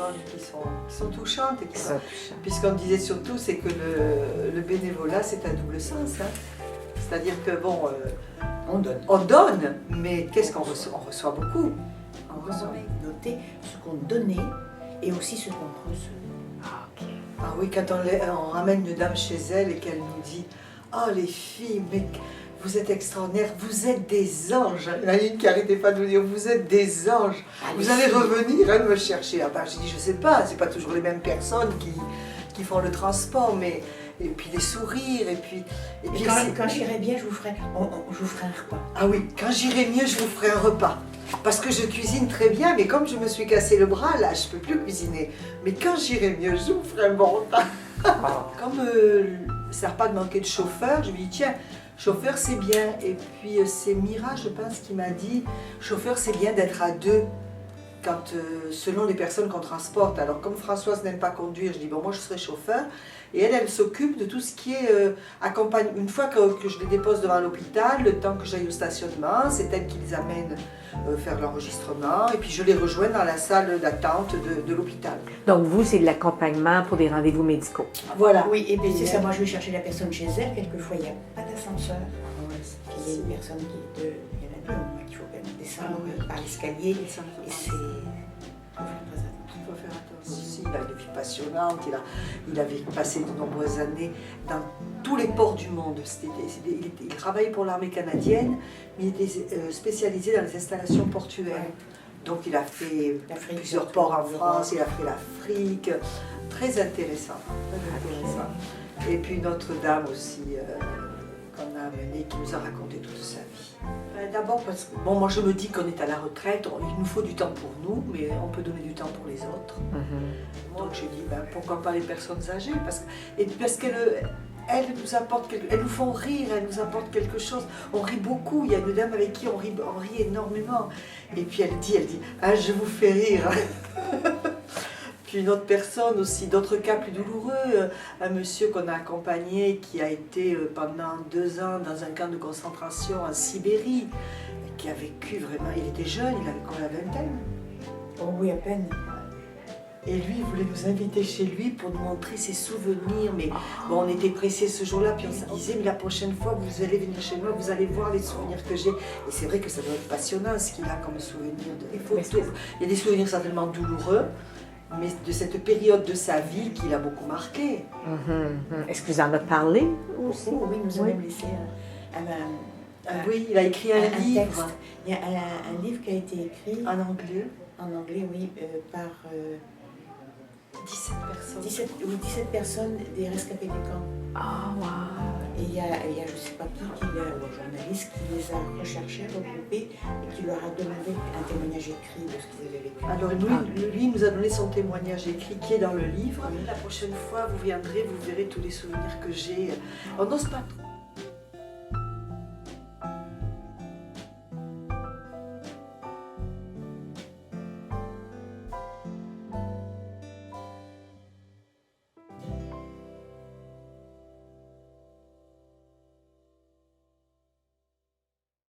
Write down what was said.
personnes qui sont touchantes. Puisqu'on disait surtout, c'est que le bénévolat, c'est un double sens. Hein. C'est-à-dire que, bon, on donne, mais qu'est-ce qu'on reçoit? On reçoit beaucoup. On reçoit. Noter ce qu'on donnait et aussi ce qu'on reçoit. Ah, okay. Ah oui, quand on ramène une dame chez elle et qu'elle nous dit « Oh les filles, mais vous êtes extraordinaires, vous êtes des anges !» Il y en a une qui n'arrêtait pas de nous dire « Vous êtes des anges, vous allez revenir, elle me chercher. » Ah ben, j'ai dit « Je sais pas, c'est pas toujours les mêmes personnes qui font le transport, mais... » Et puis les sourires, et puis quand j'irai bien, je vous ferai un repas. Ah oui, quand j'irai mieux, je vous ferai un repas. Parce que je cuisine très bien, mais comme je me suis cassé le bras, là, je ne peux plus cuisiner. Mais quand j'irai mieux, je vous ferai un bon repas. Comme ça n'a pas de manquer de chauffeur, je lui dis tiens, chauffeur c'est bien. Et puis c'est Mira, je pense, qui m'a dit chauffeur c'est bien d'être à deux. Quand, selon les personnes qu'on transporte. Alors comme Françoise n'aime pas conduire, je dis bon moi je serai chauffeur et elle s'occupe de tout ce qui est accompagnement. Une fois que je les dépose devant l'hôpital, le temps que j'aille au stationnement, c'est elle qui les amène faire l'enregistrement et puis je les rejoins dans la salle d'attente de l'hôpital. Donc vous c'est de l'accompagnement pour des rendez-vous médicaux. Voilà. Oui, et puis c'est ça, moi je vais chercher la personne chez elle, quelquefois il n'y a pas d'ascenseur. Il y a une personne il y en a deux, qu'il faut descendre par l'escalier et c'est... Il faut faire attention aussi, il a une vie passionnante, il avait passé de nombreuses années dans tous les ports du monde. Il travaillait pour l'armée canadienne, mais il était spécialisé dans les installations portuaires. Donc il a fait plusieurs ports en France, il a fait l'Afrique, très intéressant. Et puis notre dame aussi, qu'on a amenée, qui nous a raconté toute sa vie. D'abord parce que, bon, moi je me dis qu'on est à la retraite, il nous faut du temps pour nous, mais on peut donner du temps pour les autres. Donc j'ai dit, ben, pourquoi pas les personnes âgées, parce qu'elles nous apportent elles nous font rire, elles nous apportent quelque chose. On rit beaucoup, il y a une dame avec qui on rit énormément. Et puis elle dit, ah, je vous fais rire. Puis une autre personne aussi, d'autres cas plus douloureux, un monsieur qu'on a accompagné qui a été pendant 2 ans dans un camp de concentration en Sibérie, qui a vécu vraiment, il était jeune, il avait quoi, la vingtaine? Oh oui, à peine. Et lui, il voulait nous inviter chez lui pour nous montrer ses souvenirs. Mais bon, on était pressés ce jour-là, puis on se disait, mais la prochaine fois que vous allez venir chez moi, vous allez voir les souvenirs que j'ai. Et c'est vrai que ça doit être passionnant ce qu'il a comme souvenir. Il y a des souvenirs certainement douloureux, mais de cette période de sa vie qui l'a beaucoup marqué. Est-ce que vous en avez parlé aussi? Oui, nous avons laissé oui, il a écrit un livre. Texte. Il y a un livre qui a été écrit en anglais. En anglais, oui, par 17 personnes. 17 personnes des rescapés du camp. Ah, wow. Et il y a je ne sais pas qui, un journaliste qui les a recherchés, regroupés et qui leur a demandé un témoignage écrit de ce qu'ils avaient vécu. Alors lui nous a donné son témoignage écrit qui est dans le livre. La prochaine fois, vous viendrez, vous verrez tous les souvenirs que j'ai. On n'ose pas trop.